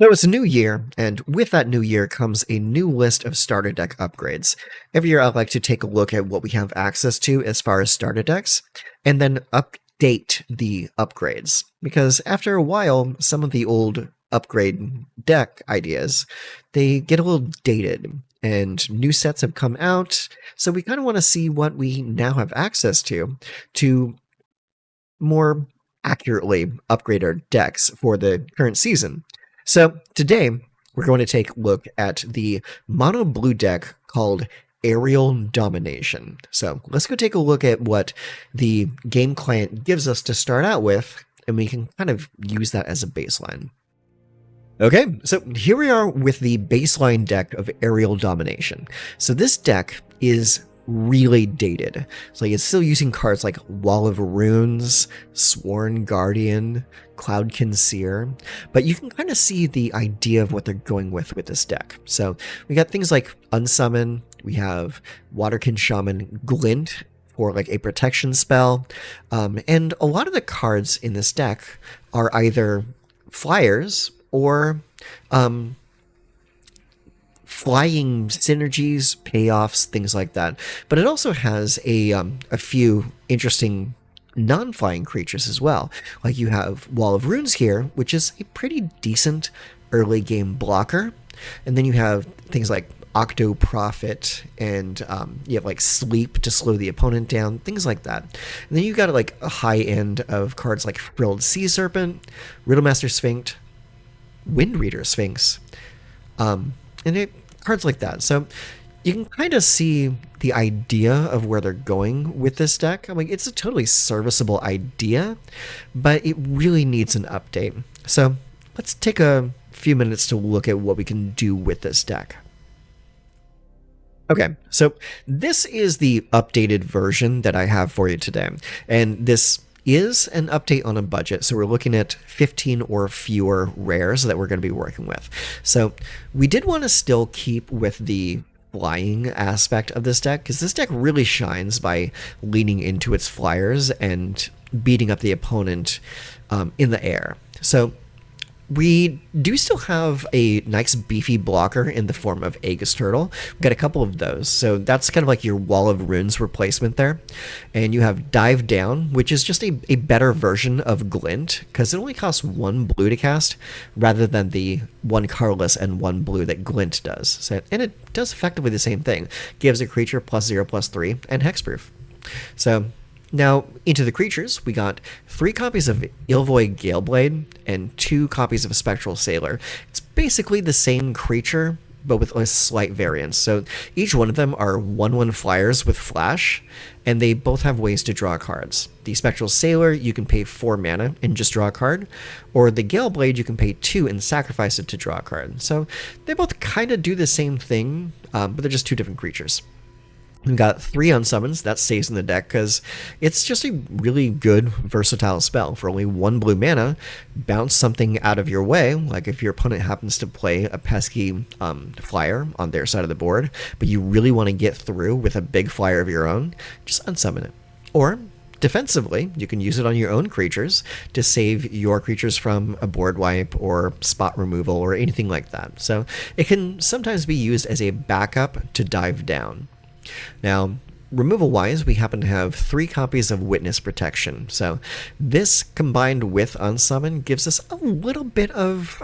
So it's a new year, and with that new year comes a new list of starter deck upgrades. Every year I like to take a look at what we have access to as far as starter decks, and then update the upgrades. Because after a while, some of the old upgrade deck ideas, they get a little dated, and new sets have come out, so we kind of want to see what we now have access to more accurately upgrade our decks for the current season. So today we're going to take a look at the mono blue deck called Aerial Domination. So let's go take a look at what the game client gives us to start out with, and we can kind of use that as a baseline. Okay, so here we are with the baseline deck of Aerial Domination. So this deck is really dated. So it's still using cards like Wall of Runes, Sworn Guardian, Cloudkin Seer, but you can kind of see the idea of what they're going with this deck. So we got things like Unsummon, we have Waterkin Shaman Glint for like a protection spell, and a lot of the cards in this deck are either flyers or flying synergies, payoffs, things like that. But it also has a few interesting non-flying creatures as well. Like you have Wall of Runes here, which is a pretty decent early game blocker. And then you have things like Octo Prophet, and you have like Sleep to slow the opponent down, things like that. And then you got like a high end of cards like Frilled Sea Serpent, Riddlemaster Sphinx, Windreader Sphinx, cards like that. So you can kind of see the idea of where they're going with this deck. I mean, it's a totally serviceable idea, but it really needs an update. So let's take a few minutes to look at what we can do with this deck. Okay, so this is the updated version that I have for you today, and this is an update on a budget, so we're looking at 15 or fewer rares that we're going to be working with. So we did want to still keep with the flying aspect of this deck, because this deck really shines by leaning into its flyers and beating up the opponent in the air. So we do still have a nice beefy blocker in the form of Aegis Turtle. We've got a couple of those, so that's kind of like your Wall of Runes replacement there. And you have Dive Down, which is just a better version of Glint, because it only costs 1 blue to cast, rather than the 1 colorless and 1 blue that Glint does. So, and it does effectively the same thing. Gives a creature +0/+3 and hexproof. So now, into the creatures, we got 3 copies of Illvoi Galeblade and 2 copies of Spectral Sailor. It's basically the same creature, but with a slight variance. So each one of them are 1/1 flyers with flash, and they both have ways to draw cards. The Spectral Sailor, you can pay 4 mana and just draw a card, or the Galeblade, you can pay 2 and sacrifice it to draw a card. So they both kind of do the same thing, but they're just 2 different creatures. We've got 3 unsummons. That stays in the deck because it's just a really good, versatile spell. For only 1 blue mana, bounce something out of your way, like if your opponent happens to play a pesky flyer on their side of the board, but you really want to get through with a big flyer of your own, just unsummon it. Or defensively, you can use it on your own creatures to save your creatures from a board wipe or spot removal or anything like that. So it can sometimes be used as a backup to Dive Down. Now, removal-wise, we happen to have 3 copies of Witness Protection. So this, combined with Unsummon, gives us a little bit of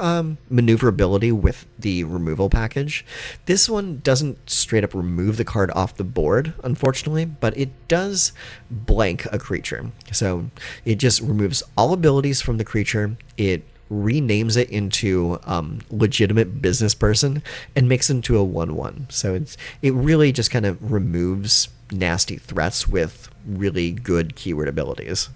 maneuverability with the removal package. This one doesn't straight up remove the card off the board, unfortunately, but it does blank a creature. So it just removes all abilities from the creature. It renames it into legitimate business person and makes it into a 1/1. So it really just kind of removes nasty threats with really good keyword abilities.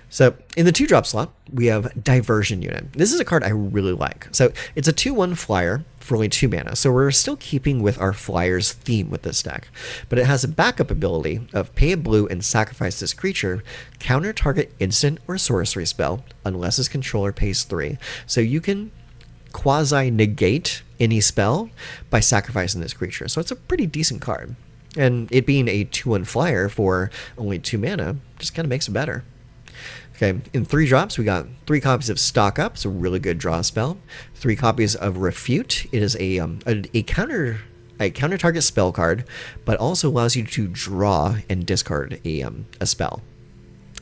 So in the 2-drop slot, we have Diversion Unit. This is a card I really like. So it's a 2/1 flyer for only 2 mana. So we're still keeping with our flyers theme with this deck. But it has a backup ability of pay a blue and sacrifice this creature, counter target instant or sorcery spell, unless its controller pays 3. So you can quasi-negate any spell by sacrificing this creature. So it's a pretty decent card. And it being a 2/1 flyer for only 2 mana just kind of makes it better. Okay, in 3 drops, we got 3 copies of Stock Up. It's a really good draw spell. 3 copies of Refute. It is a counter target spell card, but also allows you to draw and discard a spell.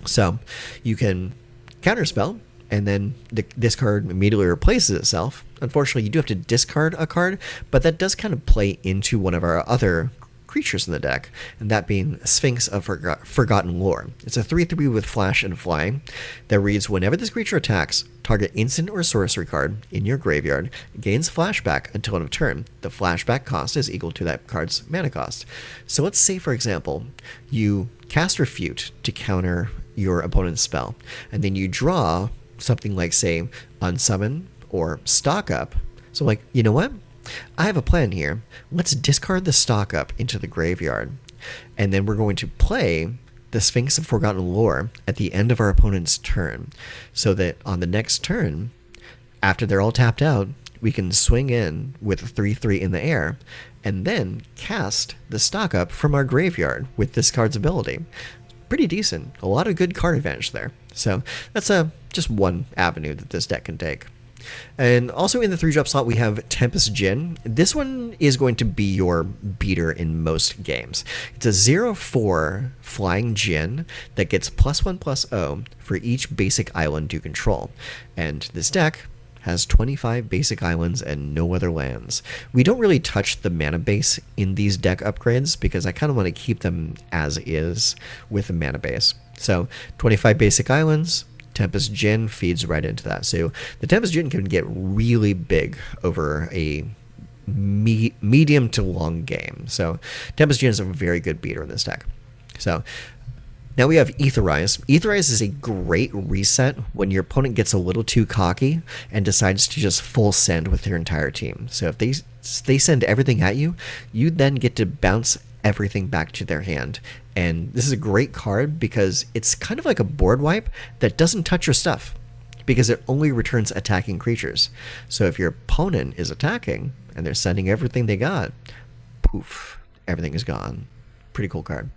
So you can counterspell, and then this card immediately replaces itself. Unfortunately, you do have to discard a card, but that does kind of play into one of our other creatures in the deck, and that being Sphinx of Forgotten Lore. It's a 3/3 with flash and flying that reads, whenever this creature attacks, target instant or sorcery card in your graveyard gains flashback until end of turn. The flashback cost is equal to that card's mana cost. So let's say, for example, you cast Refute to counter your opponent's spell, and then you draw something like, say, Unsummon or Stock Up. So like, you know what? I have a plan here. Let's discard the Stock Up into the graveyard, and then we're going to play the Sphinx of Forgotten Lore at the end of our opponent's turn, so that on the next turn, after they're all tapped out, we can swing in with a 3/3 in the air, and then cast the Stock Up from our graveyard with this card's ability. Pretty decent. A lot of good card advantage there. So that's just one avenue that this deck can take. And also in the 3-drop slot, we have Tempest Djinn. This one is going to be your beater in most games. It's a 0/4 flying Djinn that gets +1/+0 for each basic island you control. And this deck has 25 basic islands and no other lands. We don't really touch the mana base in these deck upgrades because I kind of want to keep them as is with the mana base. So 25 basic islands, Tempest Djinn feeds right into that. So the Tempest Djinn can get really big over a medium to long game. So Tempest Djinn is a very good beater in this deck. So now we have Aetherize. Aetherize is a great reset when your opponent gets a little too cocky and decides to just full send with their entire team. So if they send everything at you, you then get to bounce everything back to their hand. And this is a great card because it's kind of like a board wipe that doesn't touch your stuff, because it only returns attacking creatures. So if your opponent is attacking and they're sending everything they got, poof, everything is gone. Pretty cool card.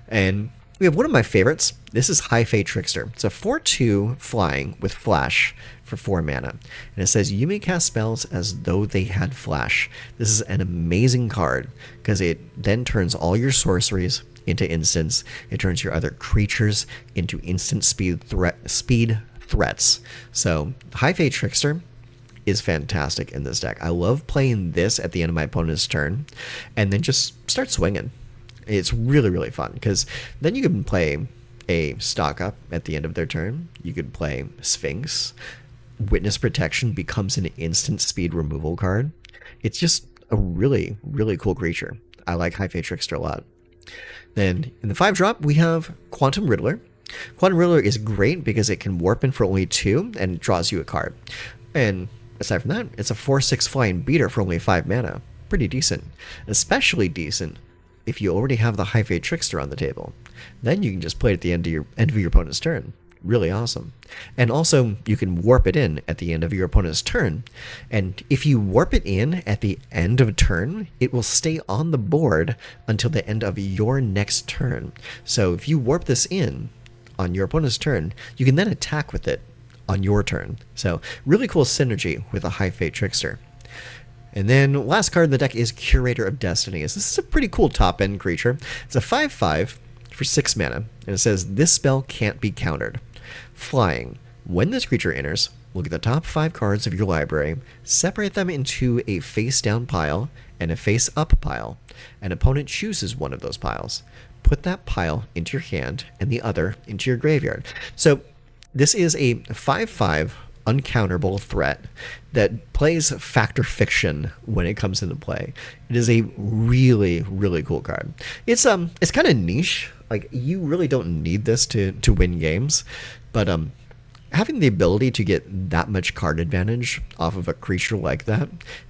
And we have one of my favorites. This is High Fae Trickster. It's a 4/2 flying with flash for 4 mana. And it says you may cast spells as though they had flash. This is an amazing card because it then turns all your sorceries into instants. It turns your other creatures into instant speed threats. So High Fae Trickster is fantastic in this deck. I love playing this at the end of my opponent's turn and then just start swinging. It's really, really fun because then you can play a Stock Up at the end of their turn. You could play Sphinx. Witness Protection becomes an instant speed removal card. It's just a really, really cool creature. I like High Fae Trickster a lot. Then in the 5-drop, we have Quantum Riddler. Quantum Riddler is great because it can warp in for only 2 and draws you a card. And aside from that, it's a 4/6 flying beater for only 5 mana. Pretty decent. Especially decent if you already have the High Fae Trickster on the table. Then you can just play it at the end of your opponent's turn. Really awesome. And also, you can warp it in at the end of your opponent's turn. And if you warp it in at the end of a turn, it will stay on the board until the end of your next turn. So if you warp this in on your opponent's turn, you can then attack with it on your turn. So really cool synergy with a High Fae Trickster. And then last card in the deck is Curator of Destinies. This is a pretty cool top-end creature. It's a 5/5 for 6 mana, and it says this spell can't be countered. Flying. When this creature enters, look at the top 5 cards of your library, separate them into a face-down pile and a face-up pile. An opponent chooses one of those piles. Put that pile into your hand and the other into your graveyard. So this is a 5/5 uncounterable threat that plays Factor Fiction when it comes into play. It is a really, really cool card. It's kind of niche. Like, you really don't need this to win games, but having the ability to get that much card advantage off of a creature like that,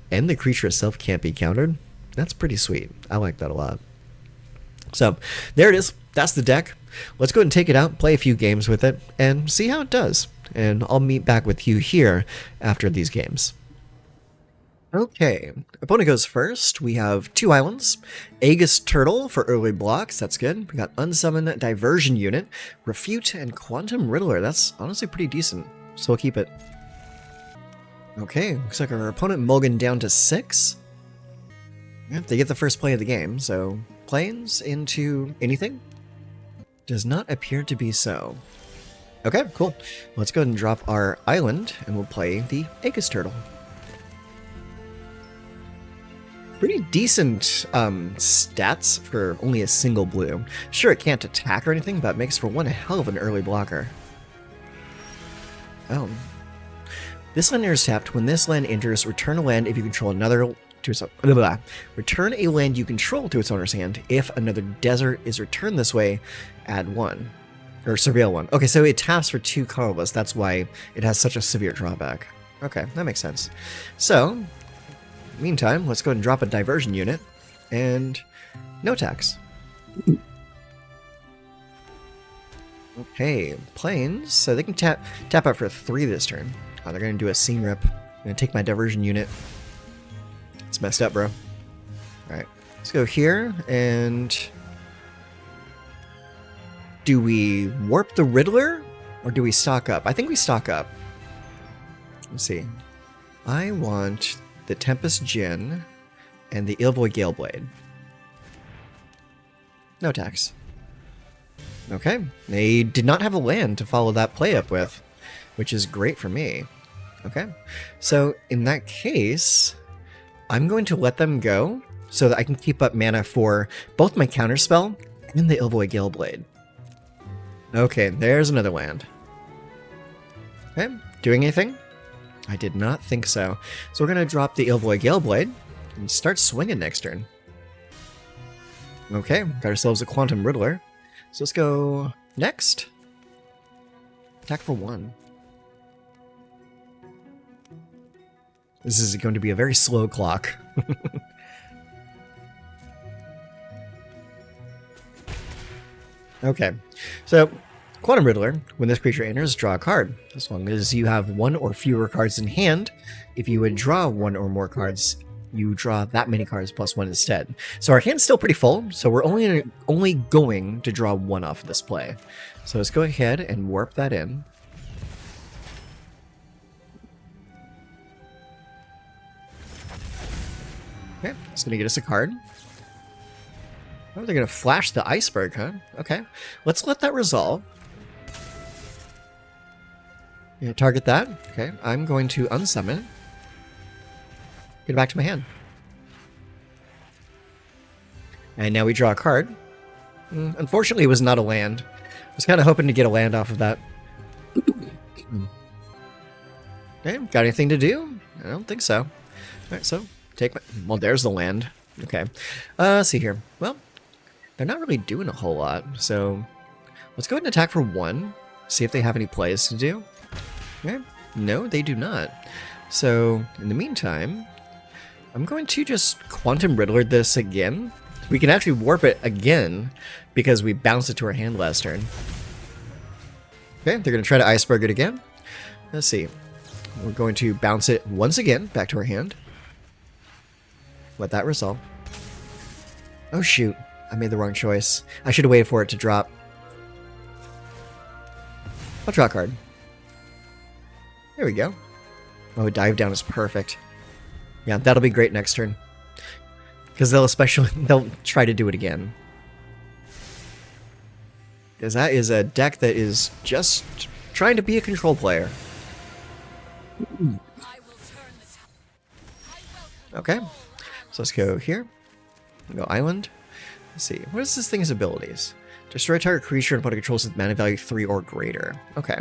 and the creature itself can't be countered, that's pretty sweet. I like that a lot. So there it is. That's the deck. Let's go ahead and take it out, play a few games with it, and see how it does. And I'll meet back with you here after these games. Okay, opponent goes first. We have 2 islands. Aegis Turtle for early blocks, that's good. We got Unsummon, Diversion Unit, Refute, and Quantum Riddler. That's honestly pretty decent, so we'll keep it. Okay, looks like our opponent mulliganed down to 6. Yep, they get the first play of the game, so planes into anything? Does not appear to be so. Okay, cool. Let's go ahead and drop our island, and we'll play the Aegis Turtle. Pretty decent stats for only a single blue. Sure, it can't attack or anything, but makes for one hell of an early blocker. Oh. This land enters tapped. When this land enters, return a land if you control another to its return a land you control to its owner's hand. If another desert is returned this way, add 1. Or surveil 1. Okay, so it taps for 2 colorless. That's why it has such a severe drawback. Okay, that makes sense. So, meantime, let's go ahead and drop a diversion unit, and no tax. Okay, planes, so they can tap out for 3 this turn. Oh, they're going to do a scene rip. I'm going to take my diversion unit. It's messed up, bro. Alright, let's go here, and do we warp the Riddler, or do we stock up? I think we stock up. Let's see. I want the Tempest Djinn and the Illvoi Galeblade. No tax. Okay, they did not have a land to follow that play up with, which is great for me. Okay, so in that case, I'm going to let them go so that I can keep up mana for both my counterspell and the Illvoi Galeblade. Okay, there's another land. Okay, doing anything? I did not think so. So we're going to drop the Illvoi Galeblade and start swinging next turn. Okay, got ourselves a Quantum Riddler. So let's go next. Attack for 1. This is going to be a very slow clock. Okay, so Quantum Riddler, when this creature enters, draw a card. As long as you have 1 or fewer cards in hand, if you would draw 1 or more cards, you draw that many cards plus 1 instead. So our hand's still pretty full, so we're only going to draw 1 off of this play. So let's go ahead and warp that in. Okay, it's going to get us a card. Oh, they're going to flash the iceberg, huh? Okay, let's let that resolve. Yeah, target that. Okay, I'm going to unsummon. Get it back to my hand. And now we draw a card. Unfortunately, it was not a land. I was kind of hoping to get a land off of that. Okay, got anything to do? I don't think so. Alright, so take my... Well, there's the land. Okay. Let's see here. Well, they're not really doing a whole lot, so let's go ahead and attack for 1. See if they have any plays to do. Okay. No, they do not. So, in the meantime, I'm going to just Quantum Riddler this again. We can actually warp it again because we bounced it to our hand last turn. Okay, they're going to try to iceberg it again. Let's see. We're going to bounce it once again back to our hand. Let that resolve. Oh shoot, I made the wrong choice. I should have waited for it to drop. I'll draw a card. There we go. Oh, dive down is perfect. Yeah, that'll be great next turn. Because they'll try to do it again. Because that is a deck that is just trying to be a control player. Okay, so let's go here. We'll go island. Let's see, what is this thing's abilities? Destroy target creature and opponent controls with mana value 3 or greater. Okay,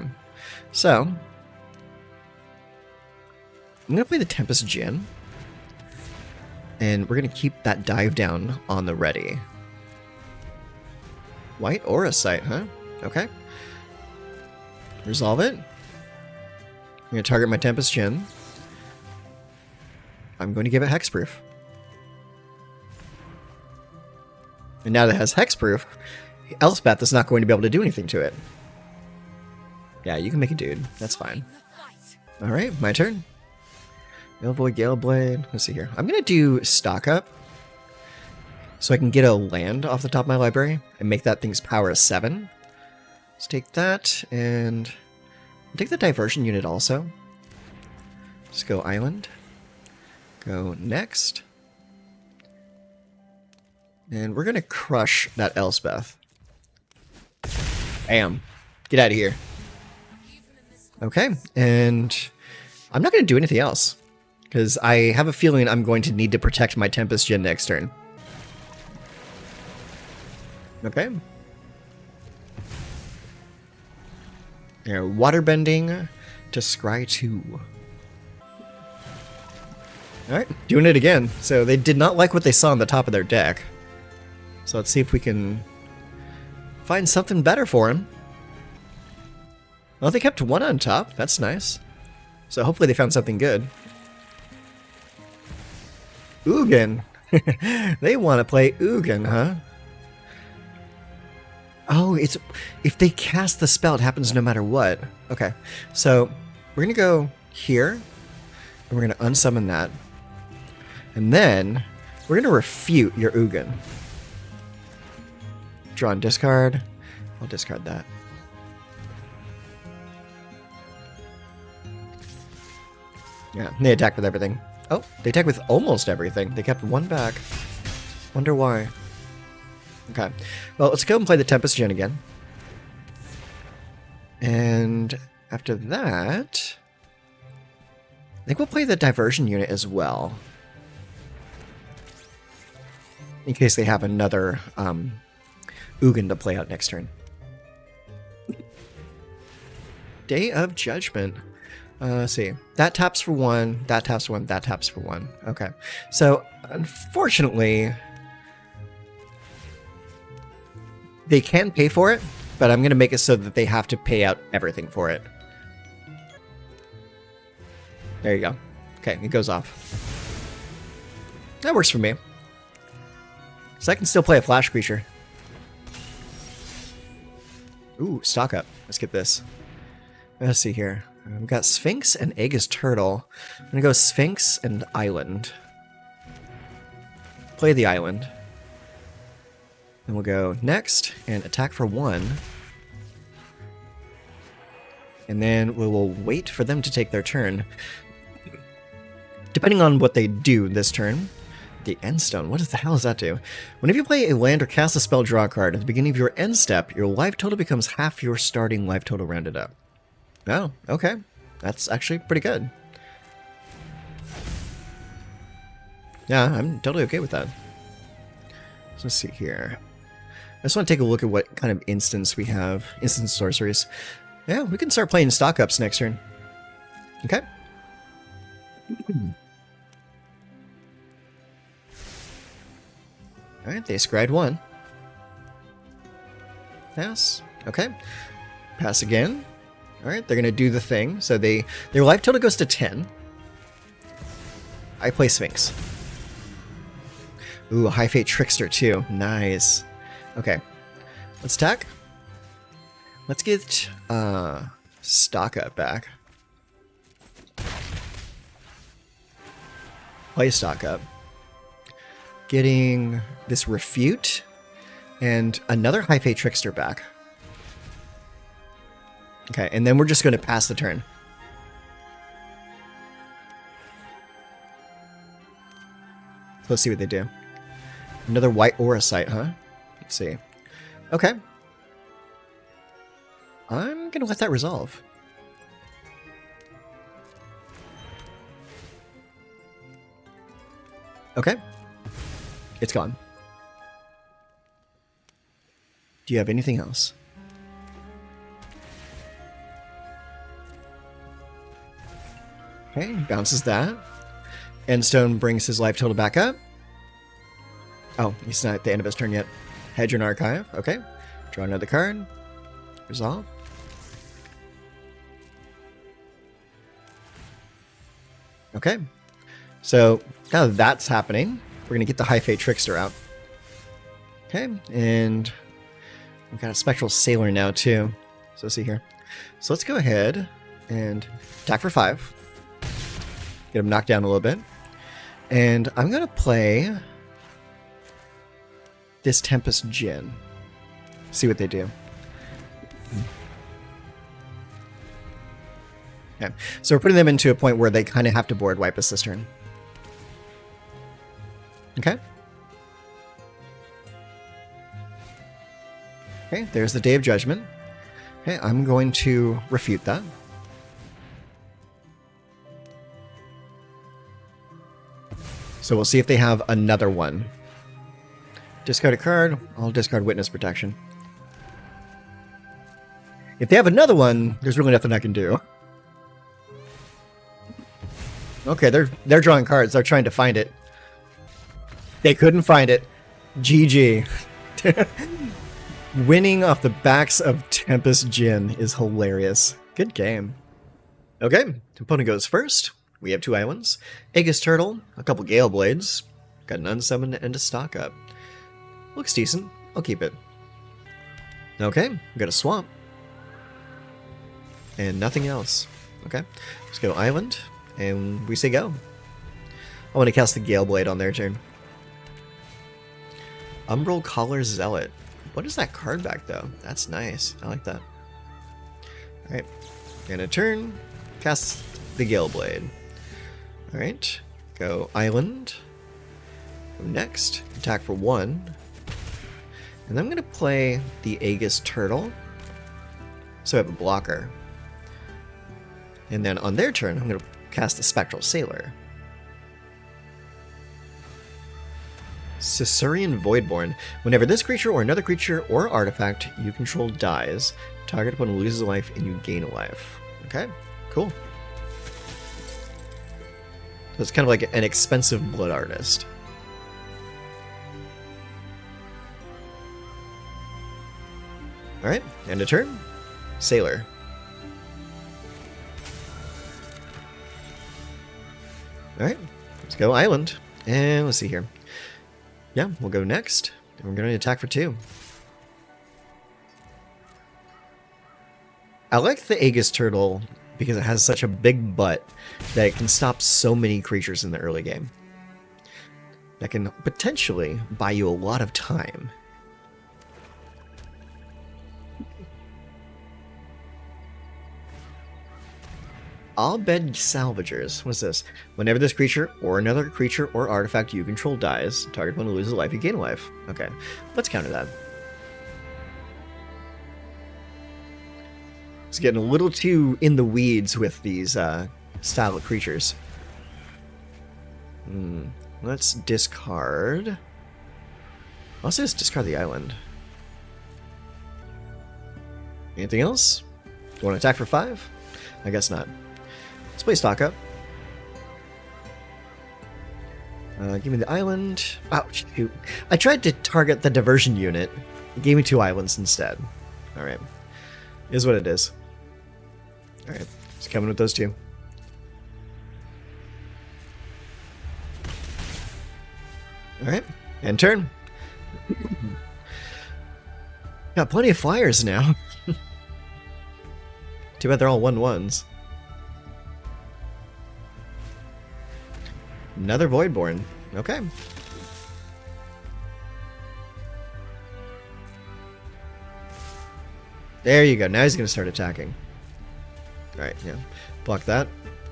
so I'm gonna play the Tempest Djinn, and we're gonna keep that dive down on the ready. White Aura Sight, huh? Okay. Resolve it. I'm gonna target my Tempest Djinn. I'm going to give it hexproof. And now that it has hexproof, Elspeth is not going to be able to do anything to it. Yeah, you can make a dude. That's fine. Alright, my turn. Illvoi Galeblade. Let's see here. I'm going to do stock up so I can get a land off the top of my library and make that thing's power 7. Let's take that and I'll take the Diversion Unit also. Just go Island. Go next. And we're going to crush that Elspeth. Bam. Get out of here. Okay, and I'm not going to do anything else, because I have a feeling I'm going to need to protect my Tempest Djinn next turn. Okay. Yeah, waterbending to scry 2. Alright, doing it again. So they did not like what they saw on the top of their deck. So let's see if we can find something better for him. Well, they kept 1 on top. That's nice. So hopefully they found something good. Ugin. They want to play Ugin, huh? Oh, it's if they cast the spell, it happens no matter what. Okay, so we're going to go here, and we're going to unsummon that. And then we're going to refute your Ugin. Draw and discard. I'll discard that. Yeah, they attack with everything. Oh, they attack with almost everything. They kept 1 back. Wonder why. Okay. Well, let's go and play the Tempest Djinn again. And after that, I think we'll play the Diversion Unit as well. In case they have another Ugin to play out next turn. Day of Judgment. Let's see. That taps for 1, that taps for 1, that taps for 1. Okay. So, unfortunately, they can pay for it, but I'm going to make it so that they have to pay out everything for it. There you go. Okay, it goes off. That works for me. So I can still play a flash creature. Ooh, stock up. Let's get this. Let's see here. We've got Sphinx and Aegis Turtle. I'm going to go Sphinx and Island. Play the Island. Then we'll go next and attack for 1. And then we will wait for them to take their turn. Depending on what they do this turn. The End Stone. What the hell does that do? Whenever you play a land or cast a spell, draw a card. At the beginning of your end step, your life total becomes half your starting life total rounded up. Oh, okay. That's actually pretty good. Yeah, I'm totally okay with that. So let's see here. I just want to take a look at what kind of instance we have. Instant sorceries. Yeah, we can start playing stock ups next turn. Okay. Alright, they scryed 1. Pass. Okay. Pass again. Alright, they're going to do the thing. So their life total goes to 10. I play Sphinx. Ooh, a High Fae Trickster too. Nice. Okay. Let's attack. Let's get stock up back. Play stock up. Getting this Refute and another High Fae Trickster back. Okay, and then we're just going to pass the turn. Let's see what they do. Another white aura site, huh? Let's see. Okay. I'm going to let that resolve. Okay. It's gone. Do you have anything else? Okay, bounces that. Endstone brings his life total back up. Oh, he's not at the end of his turn yet. Hedge and Archive. Okay. Draw another card. Resolve. Okay. So, now that that's happening, we're going to get the High Fae Trickster out. Okay, and we've got a Spectral Sailor now, too. So let's see here. So let's go ahead and attack for 5. Get him knocked down a little bit. And I'm going to play this Tempest Djinn. See what they do. Okay, so we're putting them into a point where they kind of have to board wipe a cistern. Okay. Okay, there's the Day of Judgment. Okay, I'm going to refute that. So we'll see if they have another one. Discard a card. I'll discard Witness Protection. If they have another one, there's really nothing I can do. Okay, they're drawing cards. They're trying to find it. They couldn't find it. GG. Winning off the backs of Tempest Djinn is hilarious. Good game. Okay, opponent goes first. We have 2 islands. Aegis Turtle, a couple Galeblades. Got an Unsummon and a stock up. Looks decent. I'll keep it. Okay, we got a swamp. And nothing else. Okay, let's go island. And we say go. I want to cast the Galeblade on their turn. Umbral Collar Zealot. What is that card back, though? That's nice. I like that. Alright. And a turn. Cast the Galeblade. Alright. Go island. Go next. Attack for 1. And I'm going to play the Aegis Turtle. So I have a blocker. And then on their turn, I'm going to cast the Spectral Sailor. Caesarean Voidborn. Whenever this creature or another creature or artifact you control dies, target opponent loses a life and you gain a life. Okay, cool. So it's kind of like an expensive Blood Artist. Alright, end of turn. Sailor. Alright, let's go island. And let's see here. Yeah, we'll go next. And we're going to attack for 2. I like the Aegis Turtle because it has such a big butt that it can stop so many creatures in the early game. That can potentially buy you a lot of time. Al-Bed Salvagers. What's this? Whenever this creature or another creature or artifact you control dies, target opponent loses a life, you gain a life. Okay, let's counter that. It's getting a little too in the weeds with these style of creatures. Let's discard. I'll say let's discard the island. Anything else? You want to attack for 5? I guess not. Let's play stock up. Give me the island. Oh, shoot. I tried to target the Diversion Unit. It gave me 2 islands instead. Alright. Is what it is. Alright. It's coming with those 2. Alright. End turn. Got plenty of flyers now. Too bad they're all 1/1s. Another Voidborn. Okay. There you go. Now he's going to start attacking. Alright, yeah. Block that.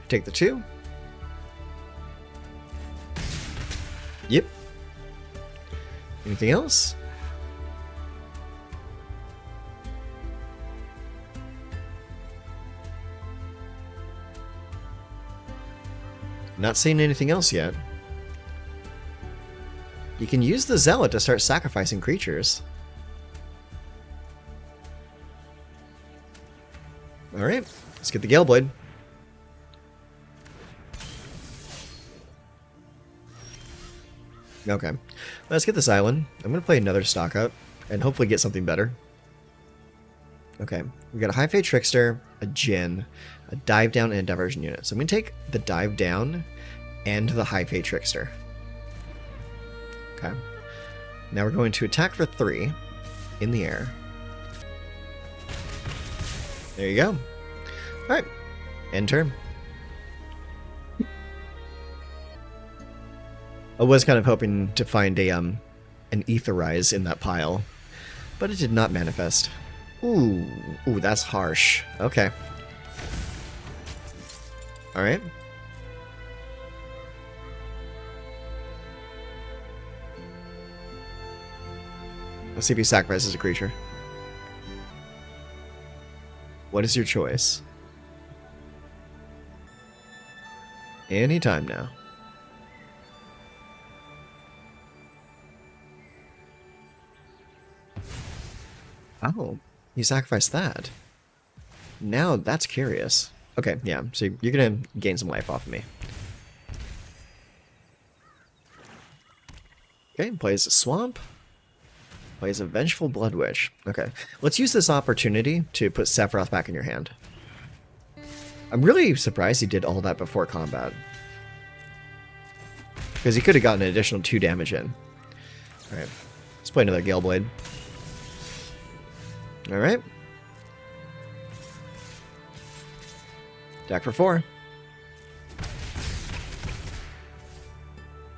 Take the 2. Yep. Anything else? Not seeing anything else yet. You can use the Zealot to start sacrificing creatures. Alright, let's get the Galeblade. Okay, let's get this island. I'm going to play another stock up and hopefully get something better. Okay, we got a High Fae Trickster, a Djinn, a Dive Down, and a Diversion Unit. So I'm going to take the Dive Down and the High Fae Trickster. Okay. Now we're going to attack for 3 in the air. There you go. Alright. End turn. I was kind of hoping to find a an Aetherize in that pile, but it did not manifest. Ooh, that's harsh. Okay. All right. Let's see if he sacrifices a creature. What is your choice? Anytime now. Oh, you sacrificed that. Now that's curious. Okay, yeah, so you're gonna gain some life off of me. Okay, plays a Swamp. Plays a Vengeful Blood Witch. Okay, let's use this opportunity to put Sephiroth back in your hand. I'm really surprised he did all that before combat. Because he could have gotten an additional 2 damage in. Alright, let's play another Galeblade. Alright. Attack for 4.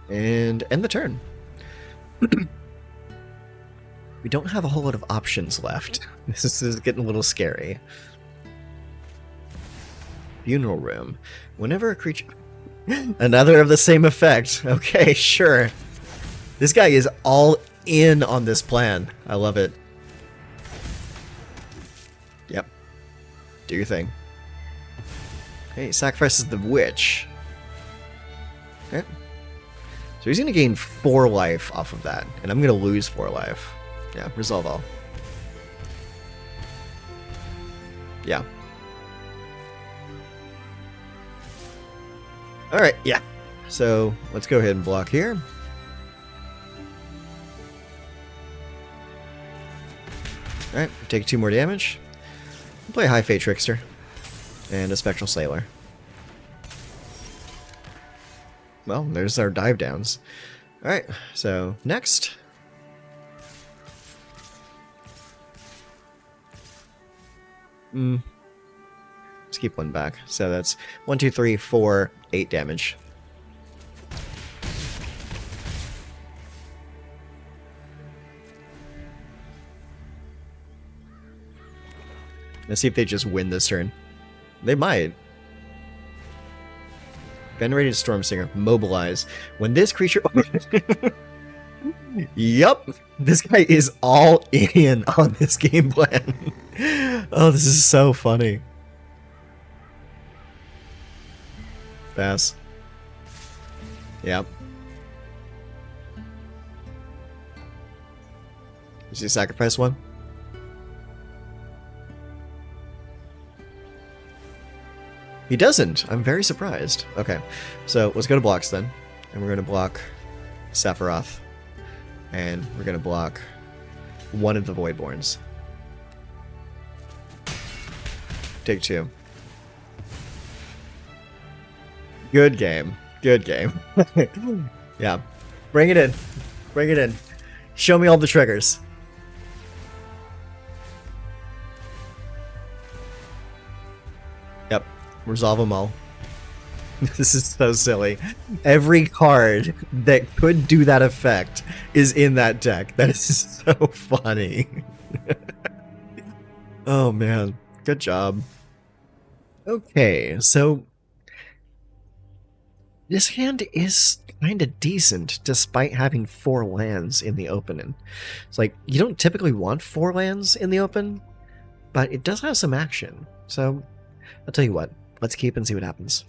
And end the turn. We don't have a whole lot of options left. This is getting a little scary. Funeral Room. Whenever a creature... Another of the same effect. Okay, sure. This guy is all in on this plan. I love it. Yep. Do your thing. Okay, sacrifices the witch. Okay. So he's going to gain 4 life off of that. And I'm going to lose 4 life. Yeah, resolve all. Yeah. Alright, yeah. So, let's go ahead and block here. Alright, take 2 more damage. We'll play a High Fae Trickster. And a Spectral Sailor. Well, there's our dive downs. Alright, so next. Let's keep 1 back. So that's 1, 2, 3, 4, 8 damage. Let's see if they just win this turn. They might. Venerated Stormsinger. Mobilize. When this creature... Yup. This guy is all in on this game plan. Oh, this is so funny. Pass. Yep. Does he sacrifice 1? He doesn't. I'm very surprised. Okay, so let's go to blocks then. And we're going to block Sephiroth. And we're going to block 1 of the Voidborns. Take 2. Good game. Good game. Yeah. Bring it in. Bring it in. Show me all the triggers. Yep. Resolve them all. This is so silly. Every card that could do that effect is in that deck. That is so funny. Oh man. Good job. Okay, so this hand is kind of decent despite having 4 lands in the opening. It's like, you don't typically want 4 lands in the open, but it does have some action. So, I'll tell you what, let's keep and see what happens.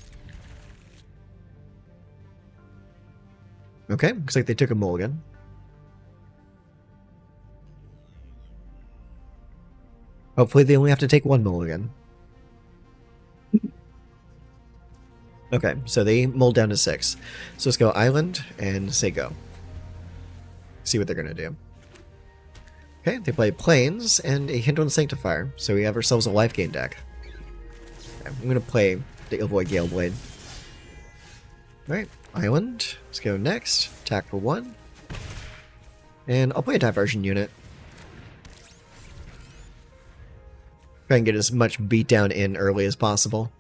Okay, looks like they took a mulligan. Hopefully they only have to take 1 mulligan. Okay, so they mulled down to 6. So let's go Island and say go. See what they're going to do. Okay, they play Plains and a Hint on Sanctifier. So we have ourselves a life gain deck. Okay, I'm going to play the Illvoi Galeblade. Alright, Island. Let's go next. Attack for 1. And I'll play a Diversion Unit. Try and get as much beatdown in early as possible.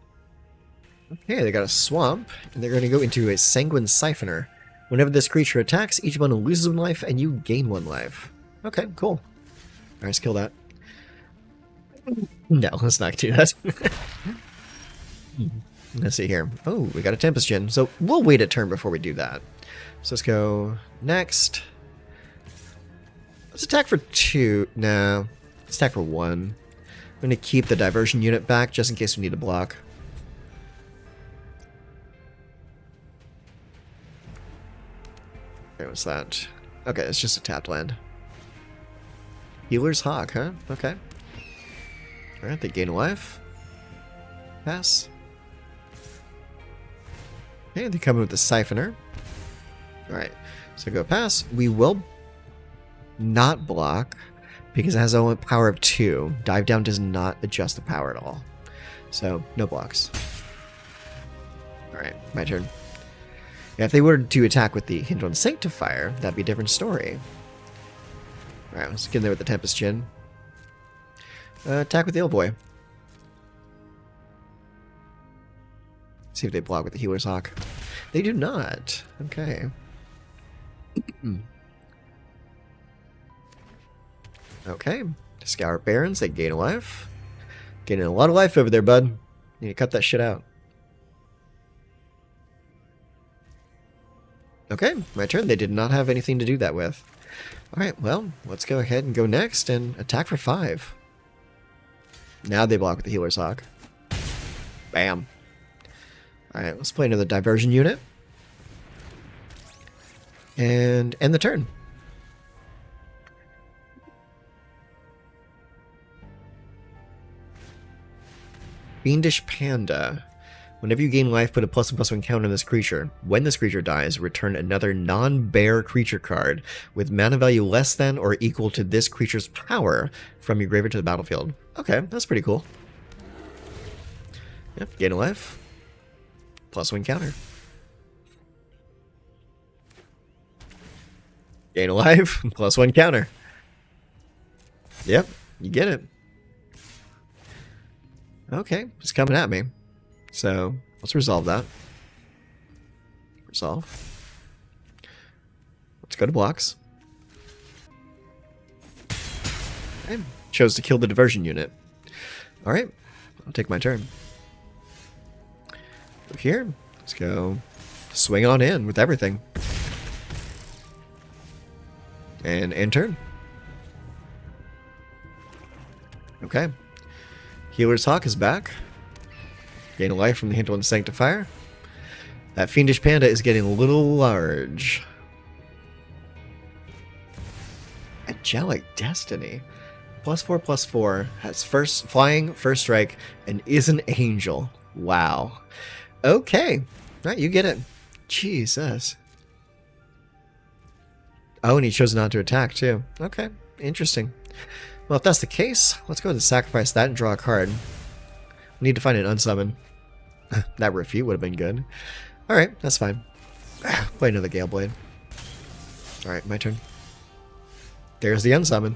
Okay, they got a Swamp, and they're going to go into a Sanguine Siphoner. Whenever this creature attacks, each opponent loses 1 life and you gain 1 life. Okay, cool. Alright, let's kill that. No, let's not do that. Let's see here. Oh, we got a Tempest Djinn. So we'll wait a turn before we do that. So let's go next. Let's attack for 2. No, let's attack for 1. I'm going to keep the Diversion Unit back just in case we need a block. Okay, what's that? Okay, it's just a tapped land. Healer's Hawk, huh? Okay. Alright, they gain a life. Pass. Okay, they come in with the Siphoner. Alright, so go pass. We will not block because it has a power of 2. Dive down does not adjust the power at all. So, no blocks. Alright, my turn. Yeah, if they were to attack with the Hint on Sanctifier, that'd be a different story. Alright, let's get in there with the Tempest Djinn. Attack with the Illvoi. See if they block with the Healer's Hawk. They do not. Okay. Okay. Scour Barons, they gain a life. Gaining a lot of life over there, bud. Need to cut that shit out. Okay, my turn. They did not have anything to do that with. Alright, well, let's go ahead and go next and attack for 5. Now they block with the Healer's Hawk. Bam. Alright, let's play another Diversion Unit. And end the turn. Fiendish Panda. Whenever you gain life, put a +1/+1 counter on this creature. When this creature dies, return another non-bear creature card with mana value less than or equal to this creature's power from your graveyard to the battlefield. Okay, that's pretty cool. Yep, gain a life. +1 counter. Gain a life. +1 counter. Yep, you get it. Okay, it's coming at me. So, let's resolve that. Resolve. Let's go to blocks. Okay, chose to kill the Diversion Unit. Alright, I'll take my turn. Go here. Let's go swing on in with everything. And end turn. Okay. Healer's Hawk is back. Gain a life from the Hint on Sanctifier. That Fiendish Panda is getting a little large. Angelic Destiny. +4/+4. Has first flying, first strike, and is an angel. Wow. Okay. Right, you get it. Jesus. Oh, and he chose not to attack, too. Okay, interesting. Well, if that's the case, let's go ahead and sacrifice that and draw a card. We need to find an Unsummon. That Refute would have been good. Alright, that's fine. Play another Galeblade. Alright, my turn. There's the Unsummon.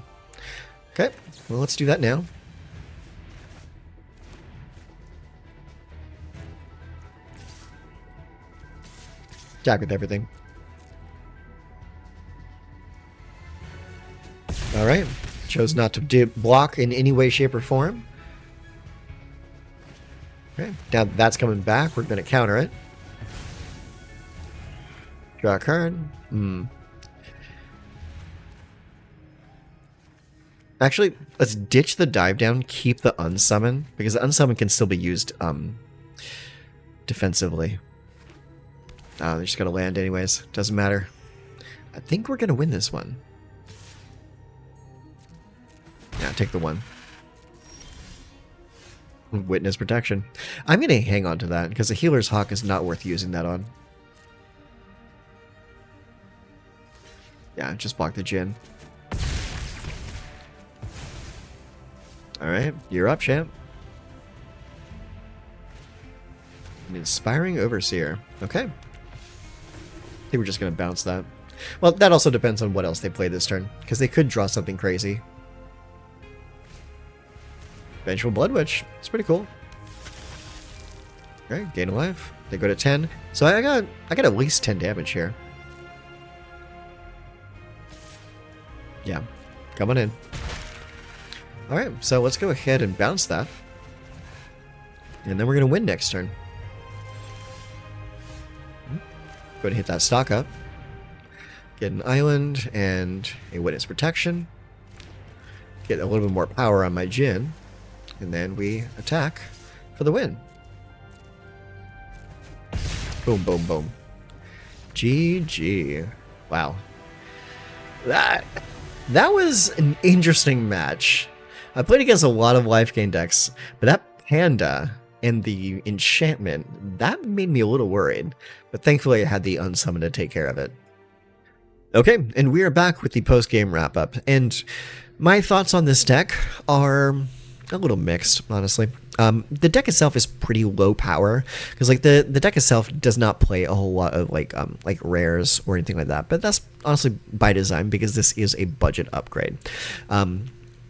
Okay, well, let's do that now. Attack with everything. Alright. Chose not to block in any way, shape, or form. Okay, now that that's coming back, we're going to counter it. Draw a card. Actually, let's ditch the dive down, keep the Unsummon, because the Unsummon can still be used defensively. They're just going to land anyways. Doesn't matter. I think we're going to win this one. Yeah, take the 1. Witness protection. I'm going to hang on to that because the Healer's Hawk is not worth using that on. Yeah, just block the Djinn. Alright, you're up, champ. An Inspiring Overseer. Okay. I think we're just going to bounce that. Well, that also depends on what else they play this turn, because they could draw something crazy. Vengeful Blood Witch. It's pretty cool. Okay, gain a life. They go to 10. So I got at least 10 damage here. Yeah, come on in. All right, so let's go ahead and bounce that. And then we're going to win next turn. Go ahead and hit that stock up. Get an island and a witness protection. Get a little bit more power on my Djinn. And then we attack for the win. Boom, boom, boom. GG. Wow. That was an interesting match. I played against a lot of life gain decks, but that Panda and the enchantment, that made me a little worried. But thankfully I had the Unsummon to take care of it. Okay, and we are back with the post-game wrap-up. And my thoughts on this deck are a little mixed, honestly. The deck itself is pretty low power because like the deck itself does not play a whole lot of like rares or anything like that. But that's honestly by design because this is a budget upgrade.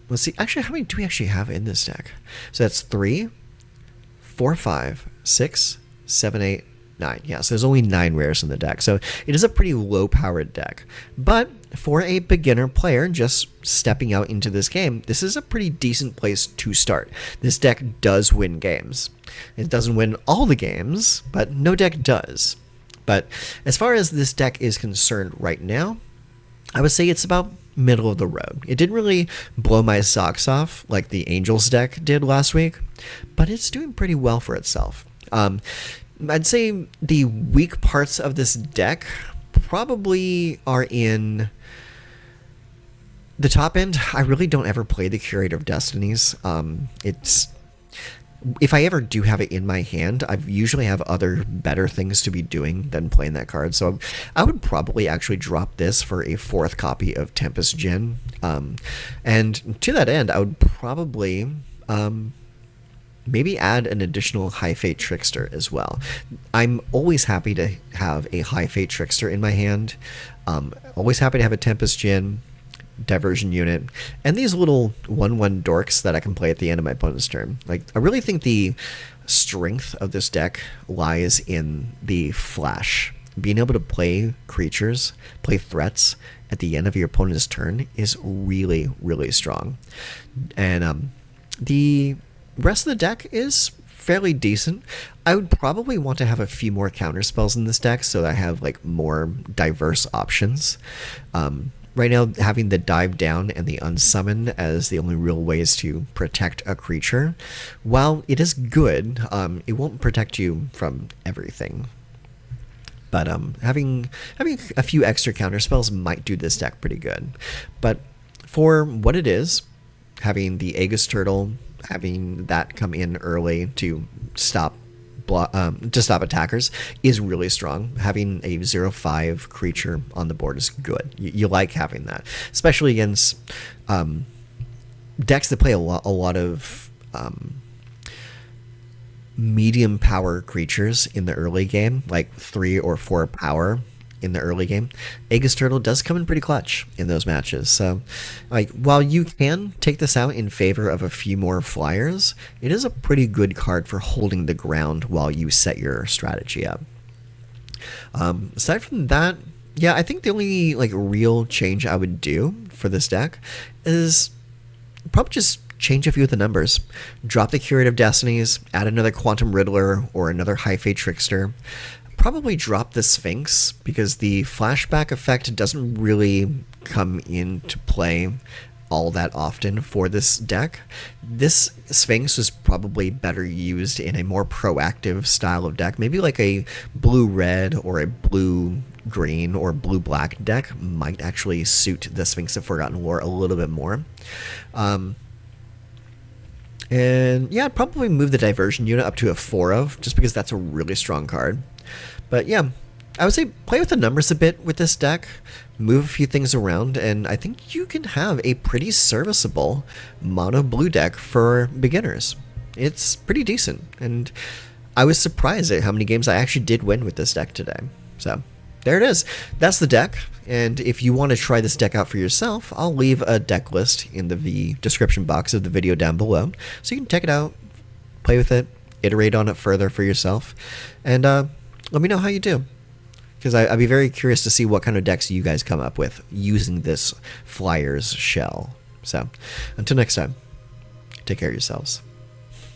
Let's see. Actually, how many do we actually have in this deck? So that's 3, 4, 5, 6, 7, 8, 9. Yeah, so there's only 9 rares in the deck. So it is a pretty low-powered deck. But for a beginner player just stepping out into this game, this is a pretty decent place to start. This deck does win games. It doesn't win all the games, but no deck does. But as far as this deck is concerned right now, I would say it's about middle of the road. It didn't really blow my socks off like the Angels deck did last week, but it's doing pretty well for itself. I'd say the weak parts of this deck probably are in the top end. I really don't ever play the Curator of Destinies. If I ever do have it in my hand, I usually have other better things to be doing than playing that card. So I would probably actually drop this for a 4th copy of Tempest Djinn. And to that end, I would probably maybe add an additional High Fae Trickster as well. I'm always happy to have a High Fae Trickster in my hand. Always happy to have a Tempest Djinn, Diversion Unit, and these little 1/1 dorks that I can play at the end of my opponent's turn. Like, I really think the strength of this deck lies in the flash. Being able to play creatures, play threats at the end of your opponent's turn is really, really strong. And the rest of the deck is fairly decent. I would probably want to have a few more counter spells in this deck so that I have like more diverse options. Right now, having the Dive Down and the Unsummon as the only real ways to protect a creature, while it is good, it won't protect you from everything. But having a few extra counter spells might do this deck pretty good. But for what it is, having the Aegis Turtle, having that come in early to stop attackers is really strong. Having a 0/5 creature on the board is good. You like having that, especially against decks that play a lot of medium power creatures in the early game, like 3 or 4 power in the early game. Aegis Turtle does come in pretty clutch in those matches. So, like, while you can take this out in favor of a few more flyers, it is a pretty good card for holding the ground while you set your strategy up. Aside from that, yeah, I think the only like real change I would do for this deck is probably just change a few of the numbers. Drop the Curator of Destinies, add another Quantum Riddler or another High Fae Trickster. Probably drop the Sphinx because the flashback effect doesn't really come into play all that often for this deck. This Sphinx is probably better used in a more proactive style of deck. Maybe like a blue-red or a blue-green or blue-black deck might actually suit the Sphinx of Forgotten Lore a little bit more. And yeah, I'd probably move the Diversion Unit up to a 4 of, just because that's a really strong card. But yeah, I would say play with the numbers a bit with this deck, move a few things around, and I think you can have a pretty serviceable mono blue deck for beginners. It's pretty decent, and I was surprised at how many games I actually did win with this deck today. So there it is. That's the deck, and if you want to try this deck out for yourself, I'll leave a deck list in the description box of the video down below, so you can check it out, play with it, iterate on it further for yourself, and let me know how you do. because I'd be very curious to see what kind of decks you guys come up with using this Flyers shell. So, until next time, take care of yourselves.